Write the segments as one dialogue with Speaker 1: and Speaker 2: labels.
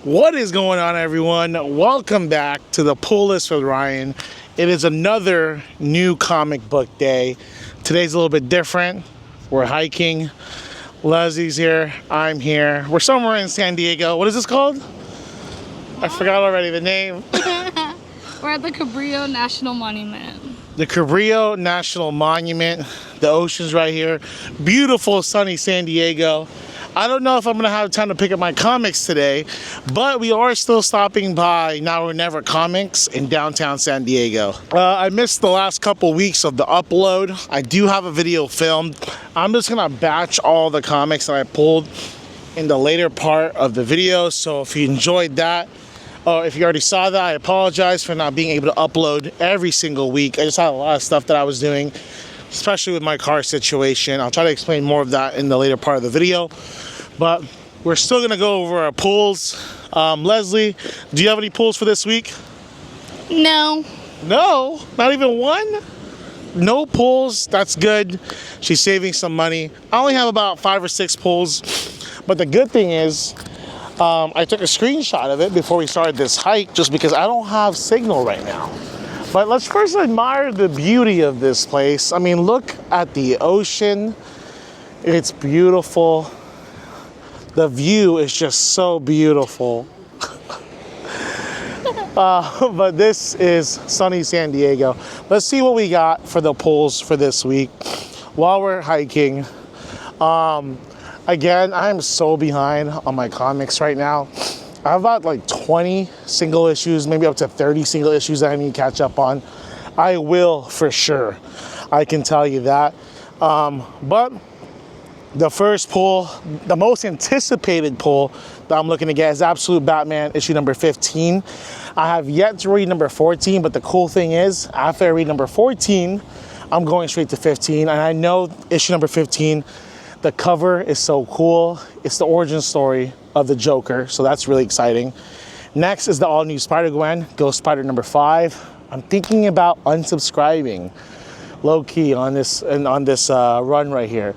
Speaker 1: What is going on, everyone? Welcome back to the Pull List with Ryan. It is another new comic book day. Today's a little bit different. We're hiking. Leslie's here. I'm here. We're somewhere in San Diego. What is this called? I forgot already the name.
Speaker 2: We're at the Cabrillo National Monument.
Speaker 1: The Cabrillo National Monument. The ocean's right here. Beautiful, sunny San Diego. I don't know if I'm going to have time to pick up my comics today, but we are still stopping by Now or Never Comics in downtown San Diego. I missed the last couple weeks of the upload. I do have a video filmed. I'm just going to batch all the comics that I pulled in the later part of the video, so if you enjoyed that, or if you already saw that, I apologize for not being able to upload every single week. I just had a lot of stuff that I was doing, especially with my car situation. I'll try to explain more of that in the later part of the video. But we're still gonna go over our pulls. Leslie, do you have any pulls for this week?
Speaker 2: No.
Speaker 1: No? Not even one? No pulls, that's good. She's saving some money. I only have about 5 or 6 pulls. But the good thing is, I took a screenshot of it before we started this hike just because I don't have signal right now. But let's first admire the beauty of this place. I mean, look at the ocean. It's beautiful. The view is just so beautiful. But this is sunny San Diego. Let's see what we got for the pulls for this week while we're hiking. Again, I'm so behind on my comics right now. I have about like 20 single issues, maybe up to 30 single issues that I need to catch up on. I will for sure. I can tell you that. But the first pull, the most anticipated pull that I'm looking to get is Absolute Batman issue number 15. I have yet to read number 14, but the cool thing is, after I read number 14, I'm going straight to 15. And I know issue number 15, the cover is so cool. It's the origin story of the Joker, so that's really exciting. Next is the all-new Spider-Gwen, Ghost Spider number 5. I'm thinking about unsubscribing, low-key, on this run right here.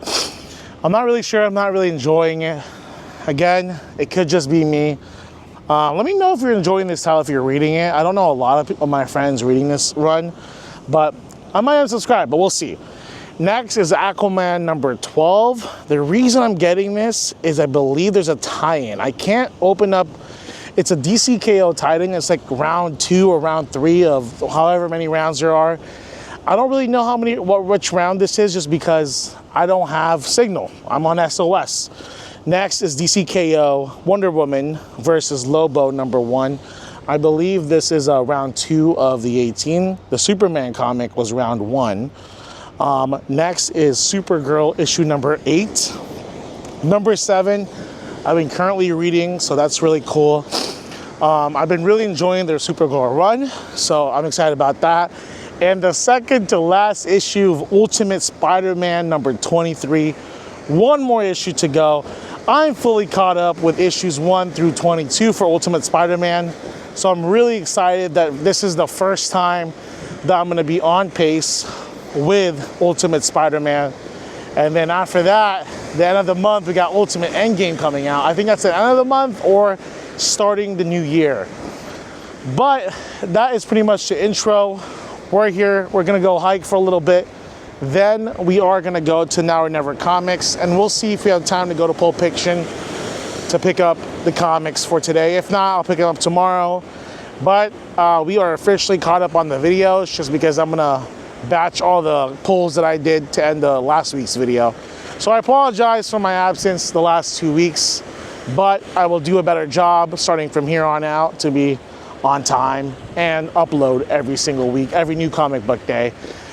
Speaker 1: I'm not really sure. I'm not really enjoying it. Again, it could just be me. Let me know if you're enjoying this title, if you're reading it. I don't know a lot of my friends reading this run, but I might unsubscribe, but we'll see. Next is Aquaman number 12. The reason I'm getting this is I believe there's a tie-in. I can't open up, it's a DCKO tie-in. It's like round 2 or round 3 of however many rounds there are. I don't really know which round this is just because I don't have signal. I'm on SOS. Next is DCKO Wonder Woman versus Lobo number 1. I believe this is round 2 of the 18. The Superman comic was round 1. Next is Supergirl issue number 8. Number 7, I've been currently reading, so that's really cool. I've been really enjoying their Supergirl run, so I'm excited about that. And the second to last issue of Ultimate Spider-Man number 23. One more issue to go. I'm fully caught up with issues 1 through 22 for Ultimate Spider-Man. So I'm really excited that this is the first time that I'm gonna be on pace with Ultimate Spider-Man. And then after that, the end of the month, we got Ultimate Endgame coming out. I think that's the end of the month or starting the new year. But that is pretty much the intro. We're here, we're gonna go hike for a little bit. Then we are gonna go to Now or Never Comics, and we'll see if we have time to go to Pulp Fiction to pick up the comics for today. If not, I'll pick it up tomorrow. But we are officially caught up on the videos just because I'm gonna batch all the pulls that I did to end the last week's video. So I apologize for my absence the last 2 weeks, but I will do a better job starting from here on out to be on time and upload every single week, every new comic book day.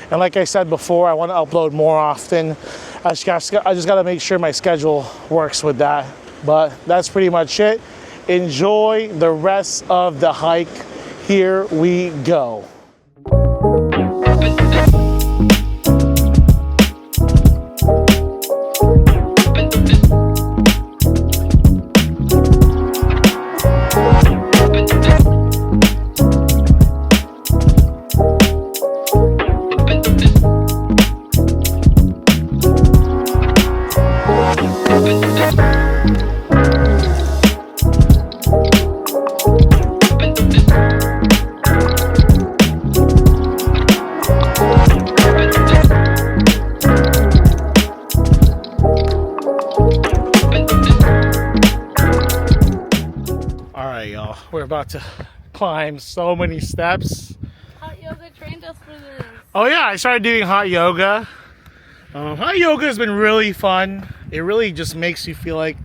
Speaker 1: And like I said before, I want to upload more often. I just got to make sure my schedule works with that. But that's pretty much it. Enjoy the rest of the hike. Here we go. All right, y'all. We're about to climb so many steps.
Speaker 2: Hot yoga trained us for this.
Speaker 1: Oh yeah, I started doing hot yoga. Hot yoga has been really fun. It really just makes you feel like,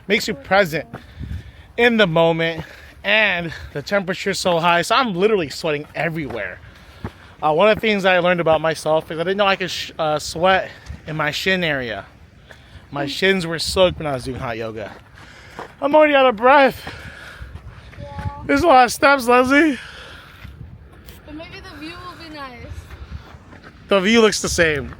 Speaker 1: makes you present in the moment. And the temperature's so high, so I'm literally sweating everywhere. One of the things I learned about myself is I didn't know I could sweat in my shin area. My shins were soaked when I was doing hot yoga. I'm already out of breath.
Speaker 2: Yeah.
Speaker 1: There's a lot of steps, Leslie.
Speaker 2: But maybe the view will be nice.
Speaker 1: The view looks the same.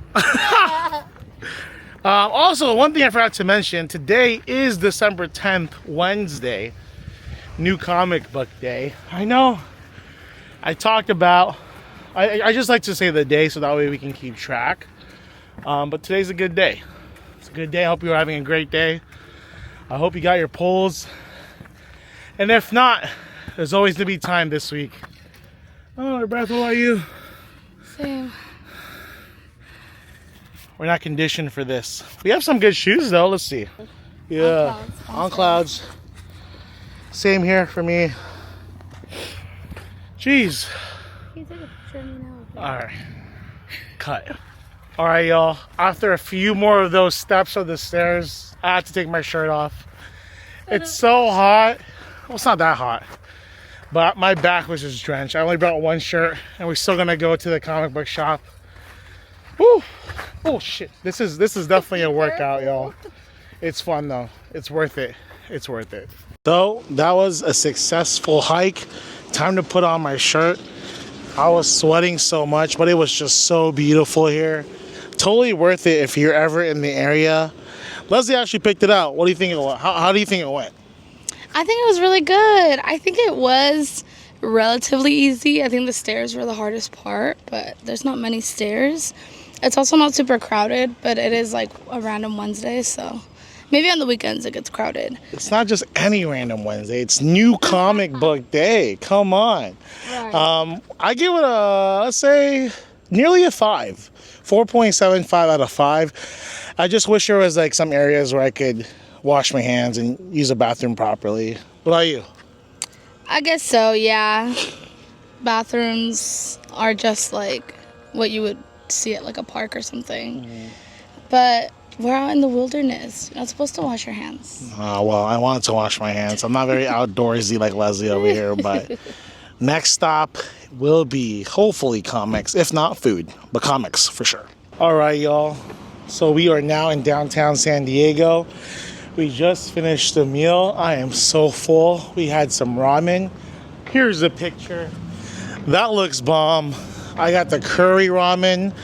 Speaker 1: Also, one thing I forgot to mention, today is December 10th, Wednesday. New comic book day. I know I talked about, I just like to say the day so that way we can keep track. But today's a good day. It's a good day. I hope you're having a great day. I hope you got your polls. And if not, there's always going to be time this week. Oh, Beth, what about you?
Speaker 2: Same.
Speaker 1: We're not conditioned for this. We have some good shoes though. Let's see. Yeah, on clouds. Same here for me. Jeez. Alright. Cut. Alright, y'all. After a few more of those steps of the stairs, I have to take my shirt off. It's so hot. Well, it's not that hot. But my back was just drenched. I only brought one shirt, and we're still gonna go to the comic book shop. Woo! Oh shit. This is definitely a workout, y'all. It's fun though. It's worth it. It's worth it. So that was a successful hike. Time to put on my shirt. I was sweating so much, but it was just so beautiful here. Totally worth it if you're ever in the area. Leslie actually picked it out. What do you think it went? How do you think it went?
Speaker 2: I think it was really good. I think it was relatively easy. I think the stairs were the hardest part, but there's not many stairs. It's also not super crowded, but it is like a random Wednesday, so maybe on the weekends it gets crowded.
Speaker 1: It's not just any random Wednesday. It's new comic book day. Come on.
Speaker 2: Right.
Speaker 1: I give it a, let's say, nearly a 5. 4.75 out of 5. I just wish there was like some areas where I could wash my hands and use a bathroom properly. What about you?
Speaker 2: I guess so, yeah. Bathrooms are just like what you would see at like a park or something. Mm-hmm. But we're out in the wilderness. You're not supposed to wash your hands.
Speaker 1: Well, I wanted to wash my hands. I'm not very outdoorsy like Leslie over here, but next stop will be hopefully comics, if not food, but comics for sure. All right, y'all. So we are now in downtown San Diego. We just finished the meal. I am so full. We had some ramen. Here's the picture. That looks bomb. I got the curry ramen,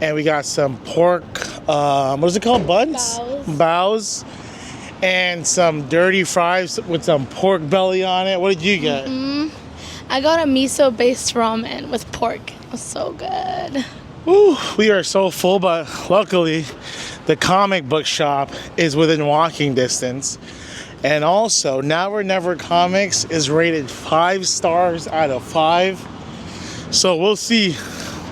Speaker 1: and we got some pork, what is it called, buns? Bows. And some dirty fries with some pork belly on it. What did you get?
Speaker 2: I got a miso-based ramen with pork. It was so good.
Speaker 1: Woo, we are so full, but luckily the comic book shop is within walking distance. And also, Now or Never Comics is rated 5 stars out of 5. So we'll see.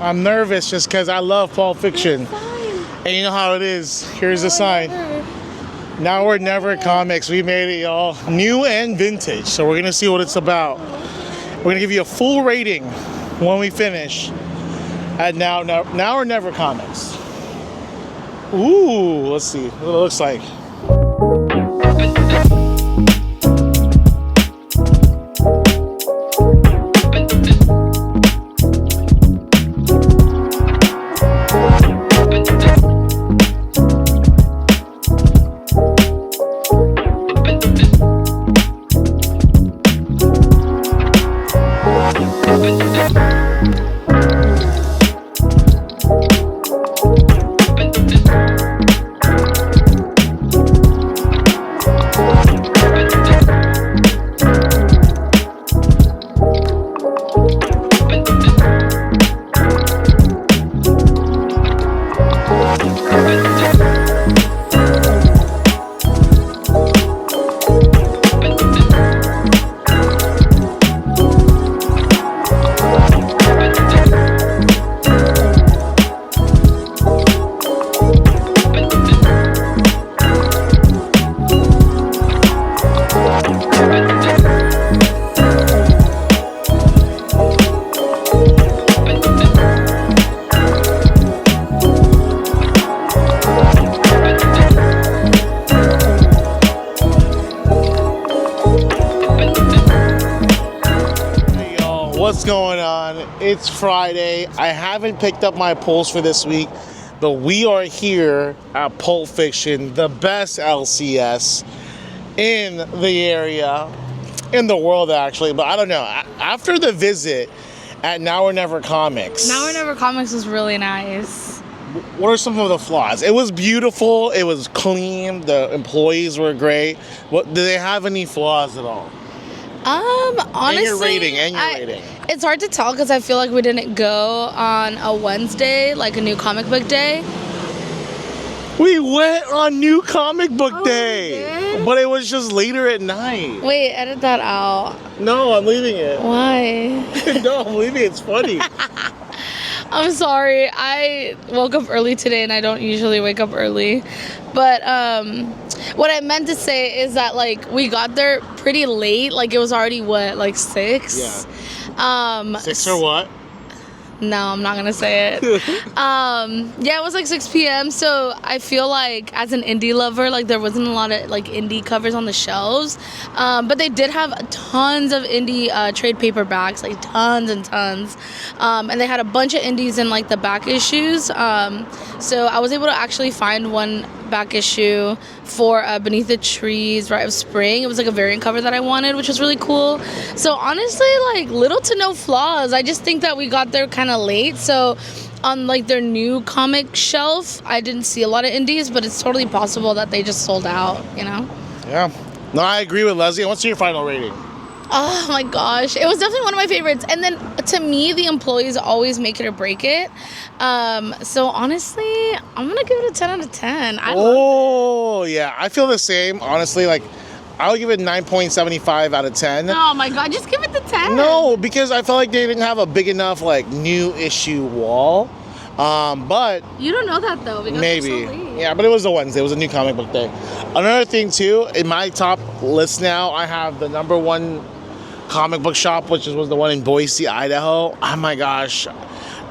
Speaker 1: I'm nervous just because I love Pulp Fiction. And you know how it is. Here's the sign. Now or Never Comics. We made it, y'all. New and vintage. So we're going to see what it's about. We're going to give you a full rating when we finish at Now or Never Comics. Ooh, let's see what it looks like. What's going on? It's Friday. I haven't picked up my polls for this week, but we are here at Pulp Fiction, the best LCS in the area, in the world actually, but I don't know. After the visit at Now or Never Comics.
Speaker 2: Now or Never Comics was really nice.
Speaker 1: What are some of the flaws? It was beautiful, it was clean, the employees were great. What, do they have any flaws at all?
Speaker 2: Honestly,
Speaker 1: And your rating.
Speaker 2: It's hard to tell because I feel like we didn't go on a Wednesday, like a new comic book day.
Speaker 1: We went on New Comic Book Day,
Speaker 2: we did?
Speaker 1: but it was just later at night.
Speaker 2: Wait, edit that out.
Speaker 1: No, I'm leaving it.
Speaker 2: Why?
Speaker 1: No, I'm leaving it. It's funny.
Speaker 2: I'm sorry. I woke up early today and I don't usually wake up early. But what I meant to say is that like we got there pretty late. Like it was already what, like 6?
Speaker 1: Yeah. 6 or what?
Speaker 2: No, I'm not gonna say it. Yeah, it was like 6 p.m. So I feel like as an indie lover, like there wasn't a lot of like indie covers on the shelves, but they did have tons of indie trade paperbacks, like tons and tons, and they had a bunch of indies in like the back issues. So I was able to actually find one back issue for Beneath the Trees, Rite of Spring. It was like a variant cover that I wanted, which was really cool. So honestly, like little to no flaws. I just think that we got there kind of late. So on like their new comic shelf, I didn't see a lot of indies, but it's totally possible that they just sold out, you know?
Speaker 1: Yeah. No, I agree with Leslie. What's your final rating?
Speaker 2: Oh my gosh, it was definitely one of my favorites. And then to me, the employees always make it or break it. So honestly, I'm gonna give it a 10 out of 10.
Speaker 1: Yeah, I feel the same. Honestly, like I would give it 9.75 out of 10.
Speaker 2: Oh my god, just give it the 10.
Speaker 1: No, because I felt like they didn't have a big enough like new issue wall. But
Speaker 2: you don't know that though, because
Speaker 1: maybe.
Speaker 2: so late.
Speaker 1: Yeah, but it was a Wednesday. It was a New Comic Book Day. Another thing too, in my top list now, I have the #1 comic book shop, which was the one in Boise, Idaho. Oh my gosh.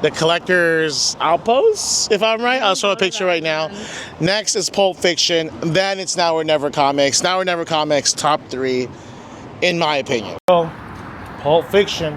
Speaker 1: The Collector's Outpost, if I'm right. I'll show a picture right now. Next is Pulp Fiction. Then it's Now or Never Comics. Now or Never Comics, top 3, in my opinion. So, Pulp Fiction.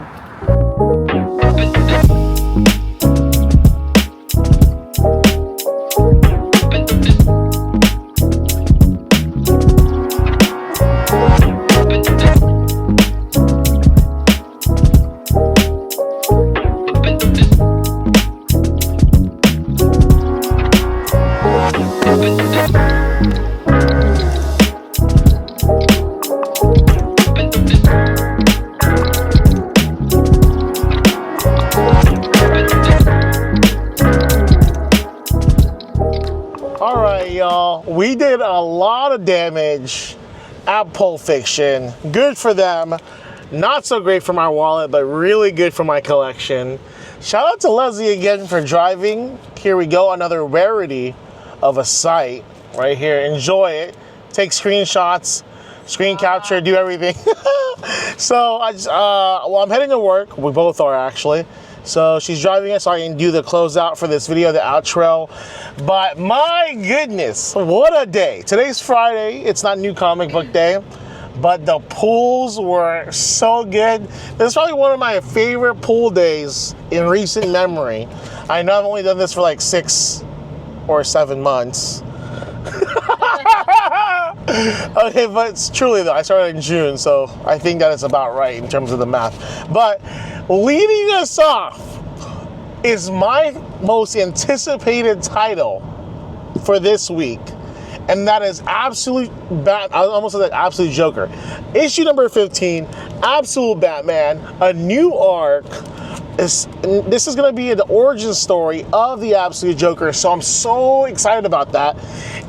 Speaker 1: We did a lot of damage at Pulp Fiction. Good for them. Not so great for my wallet, but really good for my collection. Shout out to Leslie again for driving. Here we go, another rarity of a site right here. Enjoy it. Take screenshots, screen capture, do everything. So I'm heading to work. We both are actually. So she's driving it so I can do the closeout for this video, the outro. But my goodness, what a day. Today's Friday. It's not New Comic Book Day, but the pools were so good. This is probably one of my favorite pool days in recent memory. I know I've only done this for like 6 or 7 months. Okay, but it's truly though, I started in June, so I think that is about right in terms of the math. But leading us off is my most anticipated title for this week, and that is Absolute Bat. I almost said that Absolute Joker. Issue number 15, Absolute Batman, a new arc. This is going to be an origin story of the Absolute Joker, so I'm so excited about that.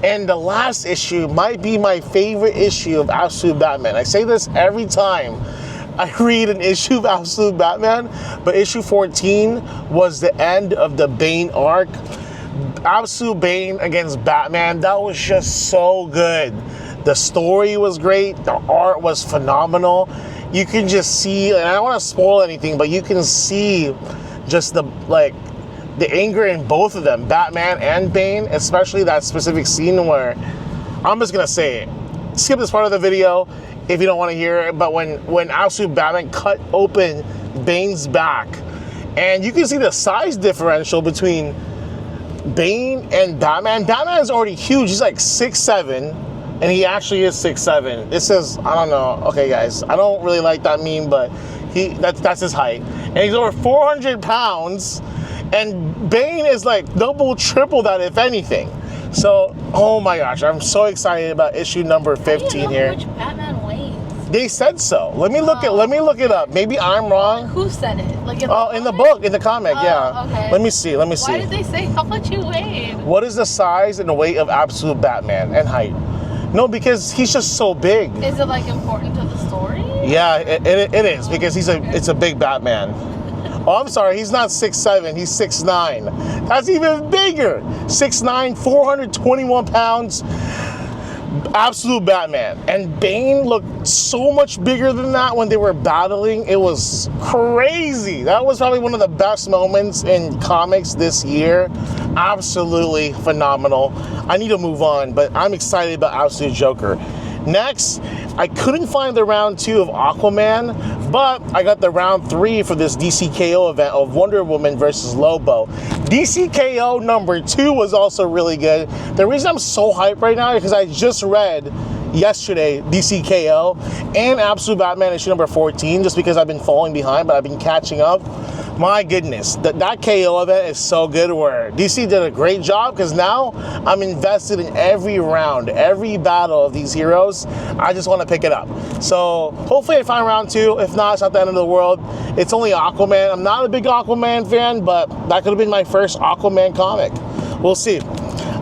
Speaker 1: And the last issue might be my favorite issue of Absolute Batman. I say this every time I read an issue of Absolute Batman, but issue 14 was the end of the Bane arc. Absolute Bane against Batman, that was just so good. The story was great, the art was phenomenal. You can just see, and I don't want to spoil anything, but you can see just the anger in both of them, Batman and Bane, especially that specific scene where, I'm just gonna say it, skip this part of the video if you don't want to hear it, but when Absolute Batman cut open Bane's back. And you can see the size differential between Bane and Batman. Batman is already huge. He's like 6'7", and he actually is 6'7". This is, I don't know. Okay, guys, I don't really like that meme, but that's his height. And he's over 400 pounds, and Bane is like double, triple that, if anything. So, oh my gosh, I'm so excited about issue number 15 here.
Speaker 2: Which Batman weighs?
Speaker 1: They said so. Let me look it up. Maybe I'm wrong.
Speaker 2: Who said it? Like
Speaker 1: in the book, in the comic, yeah.
Speaker 2: Okay.
Speaker 1: Let me see.
Speaker 2: Why did they say how much you weighed?
Speaker 1: What is the size and the weight of absolute Batman and height? No, because he's just so big.
Speaker 2: Is it like important to the story?
Speaker 1: Yeah, it is, because it's a big Batman. Oh, I'm sorry, he's not 6'7", he's 6'9". That's even bigger. 6'9", 421 pounds. Absolute Batman. And Bane looked so much bigger than that when they were battling. It was crazy. That was probably one of the best moments in comics this year. Absolutely phenomenal. I need to move on, but I'm excited about Absolute Joker. Next, I couldn't find the round 2 of Aquaman, but I got the round 3 for this DCKO event of Wonder Woman versus Lobo. DCKO number 2 was also really good. The reason I'm so hyped right now is because I just read yesterday DCKO and Absolute Batman issue number 14, just because I've been falling behind, but I've been catching up. My goodness, that KO event is so good, where DC did a great job, because now I'm invested in every round, every battle of these heroes. I just want to pick it up. So hopefully I find round 2. If not, it's not the end of the world. It's only Aquaman. I'm not a big Aquaman fan, but that could have been my first Aquaman comic. We'll see.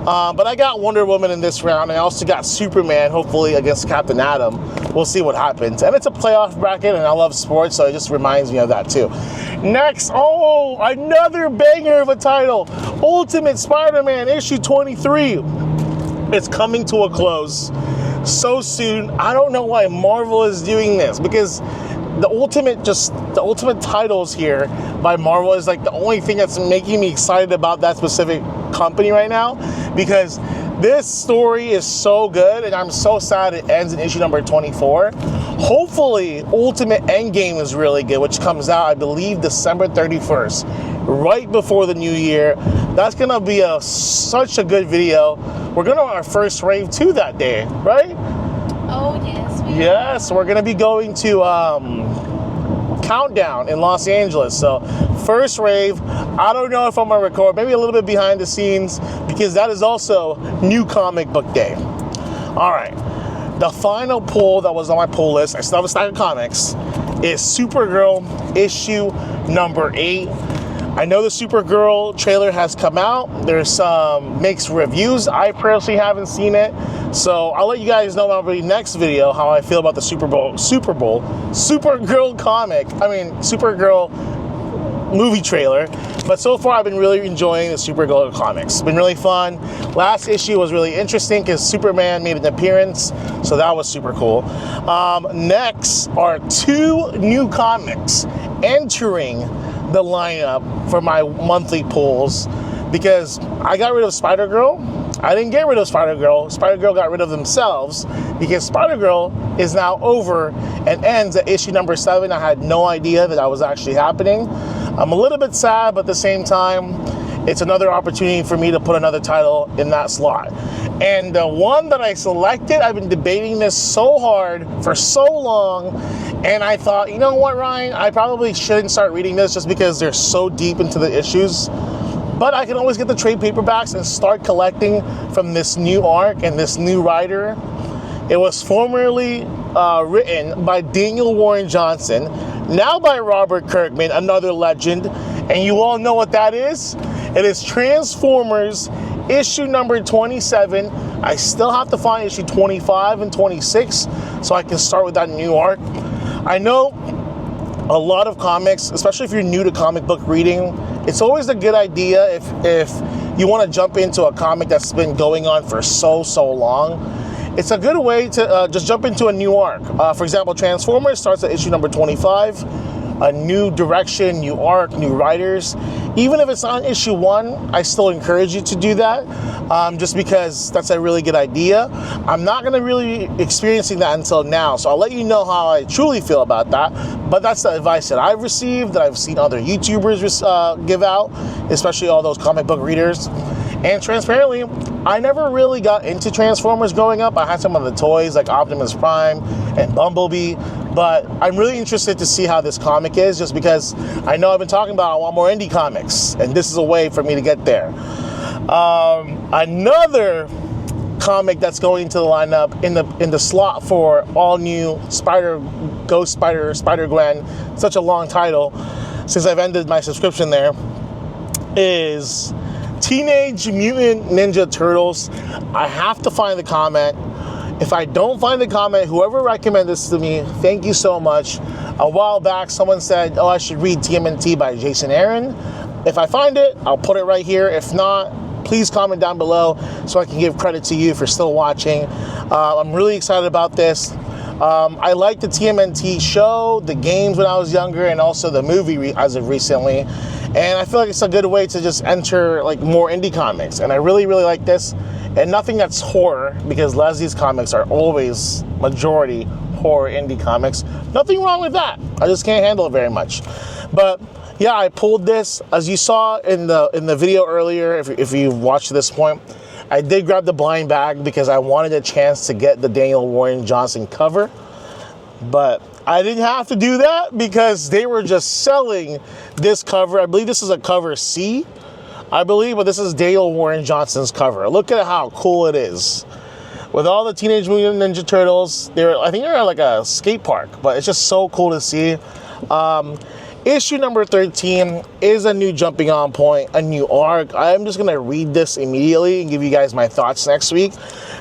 Speaker 1: But I got Wonder Woman in this round. I also got Superman, hopefully, against Captain Atom. We'll see what happens. And it's a playoff bracket, and I love sports, so it just reminds me of that too. Next, another banger of a title. Ultimate Spider-Man issue 23. It's coming to a close so soon. I don't know why Marvel is doing this, because the ultimate titles here by Marvel is like the only thing that's making me excited about that specific company right now, because this story is so good, and I'm so sad it ends in issue number 24. Hopefully, Ultimate Endgame is really good, which comes out, I believe, December 31st, right before the new year. That's gonna be such a good video. We're gonna our first rave too that day, right?
Speaker 2: Oh yes.
Speaker 1: Yes, we're gonna be going to Countdown in Los Angeles. So first rave. I don't know if I'm gonna record, maybe a little bit behind the scenes, because that is also new comic book day. All right, the final pull that was on my pull list, I still have a stack of comics, is Supergirl issue number 8. I know the Supergirl trailer has come out. There's some mixed reviews. I personally haven't seen it, so I'll let you guys know about the next video how I feel about the Supergirl Supergirl movie trailer. But so far, I've been really enjoying the Supergirl comics. It's been really fun. Last issue was really interesting because Superman made an appearance, so that was super cool. Next are 2 new comics entering the lineup for my monthly pulls, because I got rid of Spider-Girl. I didn't get rid of Spider-Girl. Spider-Girl got rid of themselves, because Spider-Girl is now over and ends at issue number 7. I had no idea that was actually happening. I'm a little bit sad, but at the same time, it's another opportunity for me to put another title in that slot. And the one that I selected, I've been debating this so hard for so long, and I thought, you know what, Ryan, I probably shouldn't start reading this just because they're so deep into the issues. But I can always get the trade paperbacks and start collecting from this new arc and this new writer. It was formerly written by Daniel Warren Johnson, now by Robert Kirkman, another legend. And you all know what that is? It is Transformers issue number 27. I still have to find issue 25 and 26 so I can start with that new arc. I know a lot of comics, especially if you're new to comic book reading, it's always a good idea if you want to jump into a comic that's been going on for so long. It's a good way to just jump into a new arc. For example, Transformers starts at issue number 25. A new direction, new arc, new writers. Even if it's on issue 1, I still encourage you to do that, just because that's a really good idea. I'm not going to really experiencing that until now, so I'll let you know how I truly feel about that. But that's the advice that I've received, that I've seen other YouTubers give out, especially all those comic book readers. And transparently, I never really got into Transformers growing up. I had some of the toys like Optimus Prime and Bumblebee, but I'm really interested to see how this comic is, just because I know I've been talking about I want more indie comics, and this is a way for me to get there. Another comic that's going into the lineup in the slot for all new Ghost Spider-Gwen, such a long title since I've ended my subscription there, is Teenage Mutant Ninja Turtles. I have to find the comment. If I don't find the comment, whoever recommended this to me, thank you so much. A while back, someone said, I should read TMNT by Jason Aaron. If I find it, I'll put it right here. If not, please comment down below so I can give credit to you for still watching. I'm really excited about this. I liked the TMNT show, the games when I was younger, and also the movie as of recently. And I feel like it's a good way to just enter like more indie comics. And I really, really like this. And nothing that's horror, because Leslie's comics are always majority horror indie comics. Nothing wrong with that. I just can't handle it very much. But yeah, I pulled this. As you saw in the video earlier, if you watched to this point, I did grab the blind bag because I wanted a chance to get the Daniel Warren Johnson cover. But I didn't have to do that because they were just selling this cover. I believe this is a cover C, I believe, but this is Daniel Warren Johnson's cover. Look at how cool it is. With all the Teenage Mutant Ninja Turtles, I think they're at like a skate park, but it's just so cool to see. Issue number 13 is a new jumping on point, a new arc. I'm just gonna read this immediately and give you guys my thoughts next week.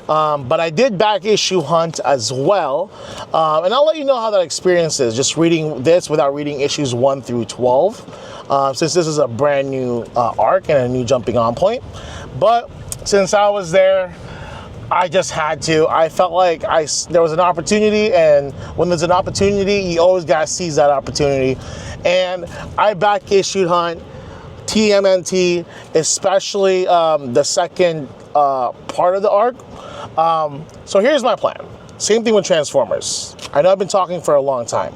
Speaker 1: But I did back issue hunt as well. And I'll let you know how that experience is, just reading this without reading issues 1 through 12. Since this is a brand new arc and a new jumping on point. But since I was there, I just had to. I felt like there was an opportunity, and when there's an opportunity, you always gotta seize that opportunity. And I back issued hunt TMNT, especially the second part of the arc. So here's my plan. Same thing with Transformers. I know I've been talking for a long time,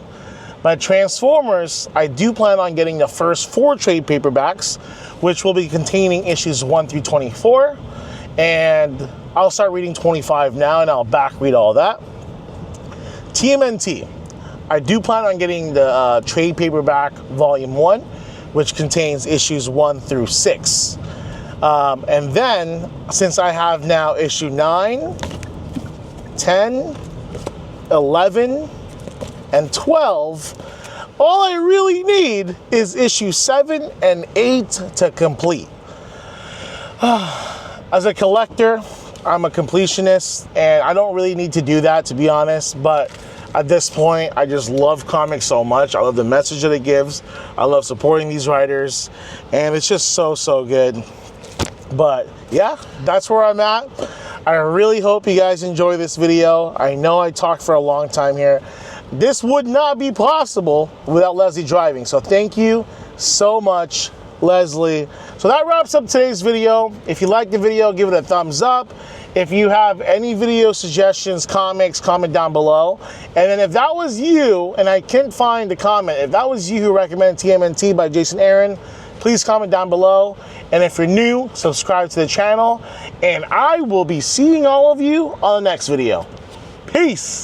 Speaker 1: but Transformers, I do plan on getting the first 4 trade paperbacks, which will be containing issues 1 through 24. And I'll start reading 25 now, and I'll back read all that. TMNT, I do plan on getting the trade paperback volume 1, which contains issues 1 through 6. And then, since I have now issue 9, 10, 11, and 12, all I really need is issue 7 and 8 to complete. As a collector, I'm a completionist, and I don't really need to do that, to be honest, but at this point, I just love comics so much. I love the message that it gives. I love supporting these writers, and it's just so, so good. But yeah, that's where I'm at. I really hope you guys enjoy this video. I know I talked for a long time here. This would not be possible without Leslie driving, so thank you so much, Leslie. So that wraps up today's video. If you liked the video, give it a thumbs up. If you have any video suggestions, comics, comment down below. And then if that was you, and I can't find the comment, if that was you who recommended TMNT by Jason Aaron, please comment down below. And if you're new, subscribe to the channel. And I will be seeing all of you on the next video. Peace.